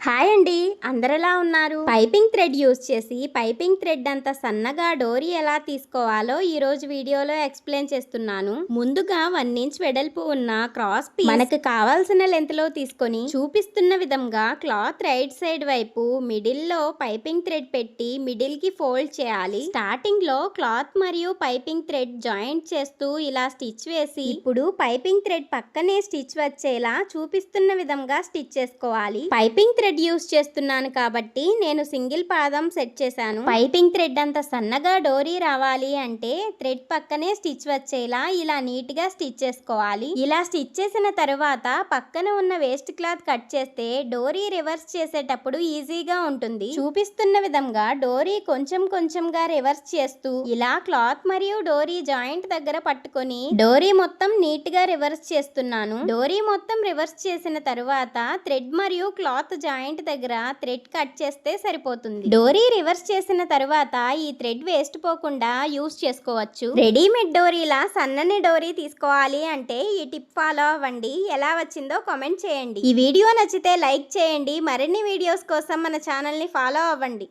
Hi అండి, అందరెలా ఉన్నారు? Piping thread use చేసి పైపింగ్ థ్రెడ్ అంత సన్నగా డోరీ ఎలా తీసుకోవాలో ఈ రోజు వీడియోలో ఎక్స్ప్లెయిన్ చేస్తున్నాను. ముందుగా 1 ఇంచ్ వెడల్పు ఉన్న క్రాస్ పీస్ మనకు కావాల్సిన లెంత్ లో తీసుకొని చూపిస్తున్న విధంగా క్లాత్ రైట్ సైడ్ వైపు మిడిల్ లో పైపింగ్ థ్రెడ్ పెట్టి మిడిల్ కి ఫోల్డ్ చేయాలి. స్టార్టింగ్ లో క్లాత్ మరియు పైపింగ్ థ్రెడ్ జాయింట్ చేస్తూ ఇలా స్టిచ్ వేసి ఇప్పుడు పైపింగ్ థ్రెడ్ పక్కనే స్టిచ్ వచ్చేలా చూపిస్తున్న విధంగా స్టిచ్ చేసుకోవాలి. పైపింగ్ థ్రెడ్ యూస్ చేస్తున్నాను కాబట్టి నేను సింగిల్ పాదం సెట్ చేశాను. పైపింగ్ థ్రెడ్ అంత సన్నగా డోరీ రావాలి అంటే థ్రెడ్ పక్కనే స్టిచ్ వచ్చేలా ఇలా నీట్ గా స్టిచ్ చేసుకోవాలి. ఇలా స్టిచ్ చేసిన తర్వాత పక్కన ఉన్న వేస్ట్ క్లాత్ కట్ చేస్తే డోరీ రివర్స్ చేసేటప్పుడు ఈజీగా ఉంటుంది. చూపిస్తున్న విధంగా డోరీ కొంచెం కొంచెంగా రివర్స్ చేస్తూ ఇలా క్లాత్ మరియు డోరీ జాయింట్ దగ్గర పట్టుకొని డోరీ మొత్తం నీట్ గా రివర్స్ చేస్తున్నాను. డోరీ మొత్తం రివర్స్ చేసిన తర్వాత థ్రెడ్ మరియు క్లాత్ జాయింట్ దగ్గర థ్రెడ్ కట్ చేస్తే సరిపోతుంది. డోరీ రివర్స్ చేసిన తర్వాత ఈ థ్రెడ్ వేస్ట్ పోకుండా యూస్ చేసుకోవచ్చు. రెడీమేడ్ డోరీలా సన్నని డోరీ తీసుకోవాలి అంటే ఈ టిప్ ఫాలో అవ్వండి. ఎలా వచ్చిందో కామెంట్ చేయండి. ఈ వీడియో నచ్చితే లైక్ చేయండి. మరిన్ని వీడియోస్ కోసం మన ఛానల్ ని ఫాలో అవ్వండి.